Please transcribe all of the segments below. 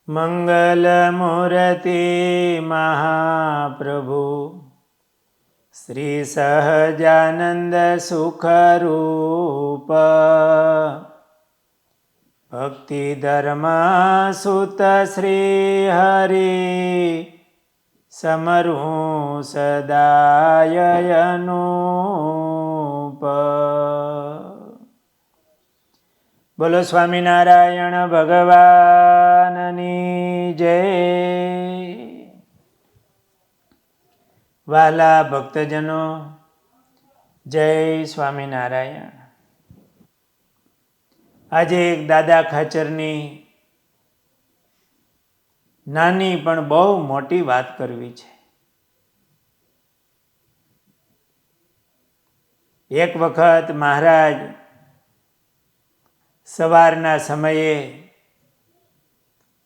મંગલમૂર્તિ મહાપ્રભુ શ્રી સહજાનંદ સુખરૂપ ભક્તિ ધર્મ સુત શ્રી હરિ સમરું સદાય અનુપ. બોલો સ્વામિનારાયણ ભગવાનની જય. વહાલા ભક્તજનો, જય સ્વામિનારાયણ. આજે એક દાદા ખાચરની નાની પણ બહુ મોટી વાત કરવી છે. એક વખત મહારાજ સવારના સમયે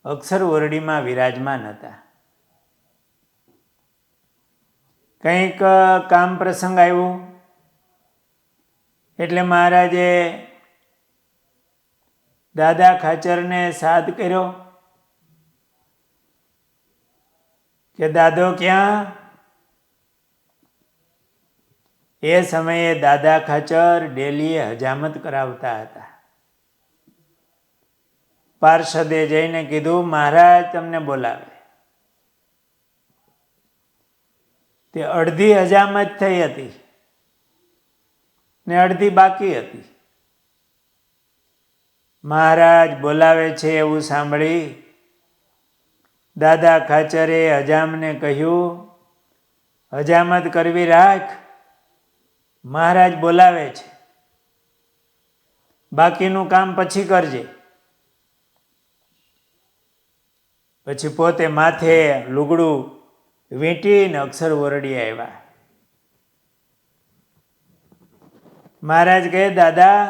અક્ષર ઓરડીમાં વિરાજમાન હતા. કંઈક કામ પ્રસંગ આવ્યું એટલે મહારાજે દાદા ખાચરને સાદ કર્યો કે દાદો ક્યાં? એ સમયે દાદા ખાચર ડેલીએ હજામત કરાવતા હતા. પાર્ષદે જઈને કીધું મહારાજ તમને બોલાવે. તે અડધી હજામત થઈ હતી ને અડધી બાકી હતી. મહારાજ બોલાવે છે એવું સાંભળી દાદા ખાચરે હજામને કહ્યું, હજામત કરવી રાખ, મહારાજ બોલાવે છે, બાકીનું કામ પછી કરજે. પછી પોતે માથે લુગડું વીંટીને અક્ષર ઓરડી આવ્યા. મહારાજ કહે દાદા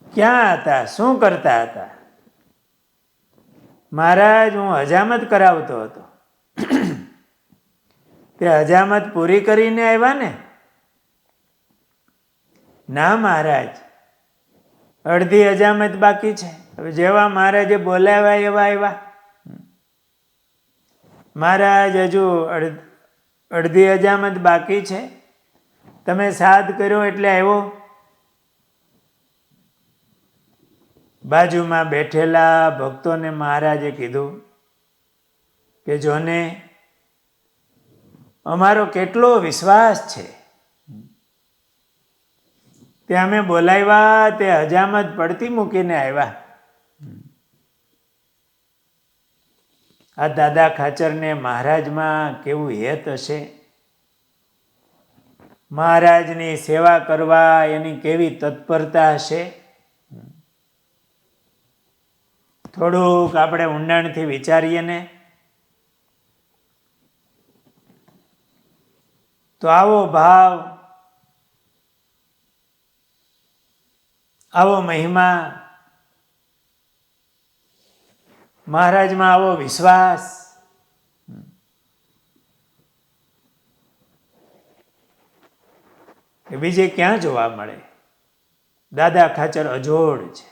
ક્યાં હતા, શું કરતા હતા? મહારાજ હું હજામત કરાવતો હતો. તે હજામત પૂરી કરીને આવ્યા ને? ના મહારાજ, અડધી હજામત બાકી છે. હવે જેવા મહારાજે બોલાવ્યા એવા આવ્યા. મહારાજ હજુ અડધી હજામત બાકી છે, તમે સાદ કર્યો એટલે આવ્યો. બાજુમાં બેઠેલા ભક્તોને મહારાજે કીધું કે જોને અમારો કેટલો વિશ્વાસ છે, તે અમે બોલાવ્યા તે હજામત પડતી મૂકીને આવ્યા. આ દાદા ખાચરને મહારાજમાં કેવું હેત હશે, મહારાજની સેવા કરવા એની કેવી તત્પરતા હશે. થોડુંક આપણે ઊંડાણથી વિચારીએ ને તો આવો ભાવ, આવો મહિમા, મહારાજમાં આવો વિશ્વાસ કે બીજે ક્યાં જોવા મળે. દાદા ખાચર અજોડ છે.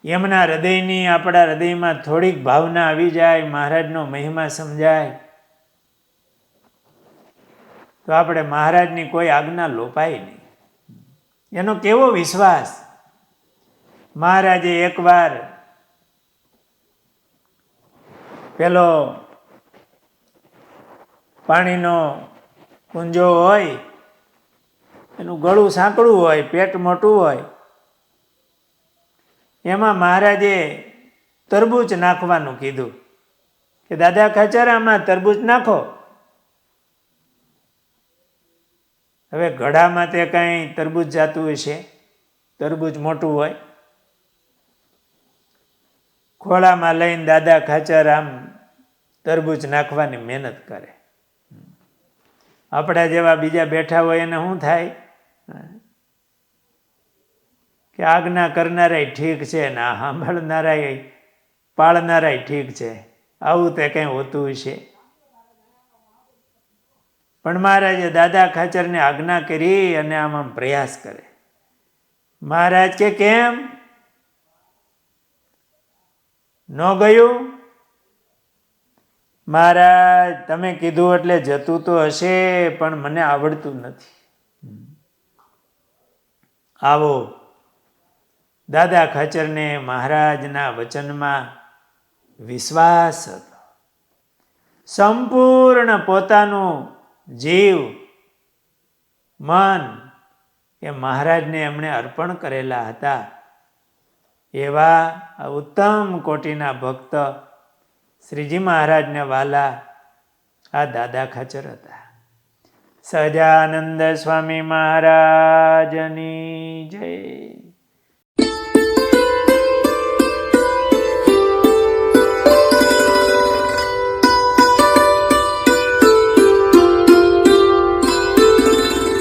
એમના હૃદયની આપણા હૃદયમાં થોડીક ભાવના આવી જાય, મહારાજનો મહિમા સમજાય તો આપણે મહારાજની કોઈ આજ્ઞા લોપાય નહીં. એનો કેવો વિશ્વાસ! મહારાજે એકવાર પેલો પાણીનો કુંજો હોય, એનું ગળું સાંકડું હોય, પેટ મોટું હોય, એમાં મહારાજે તરબૂચ નાખવાનું કીધું કે દાદા ખાચર આમાં તરબૂચ નાખો. હવે ઘડામાં તે કાંઈ તરબૂચ જાતું હશે, તરબૂચ મોટું હોય. ખોળામાં લઈને દાદા ખાચર આમ તરબૂચ નાખવાની મહેનત કરે. આપણા જેવા બીજા બેઠા હોય એને શું થાય કે આજ્ઞા કરનારાય ઠીક છે ને આ સાંભળનારાય પાળનારાય ઠીક છે, આવું તે કંઈ હોતું હશે. પણ મહારાજે દાદા ખાચરને આજ્ઞા કરી અને આમ પ્રયાસ કરે. મહારાજ કે કેમ ન ગયું? મહારાજ તમે કીધું એટલે જતું તો હશે, પણ મને આવડતું નથી. આવો દાદા ખાચરને મહારાજના વચનમાં વિશ્વાસ હતો. સંપૂર્ણ પોતાનું જીવ મન એ મહારાજને એમણે અર્પણ કરેલા હતા. એવા ઉત્તમ કોટીના ભક્ત શ્રીજી મહારાજને વાલા આ દાદા ખાચર હતા. સહજાનંદ સ્વામી મહારાજની જય.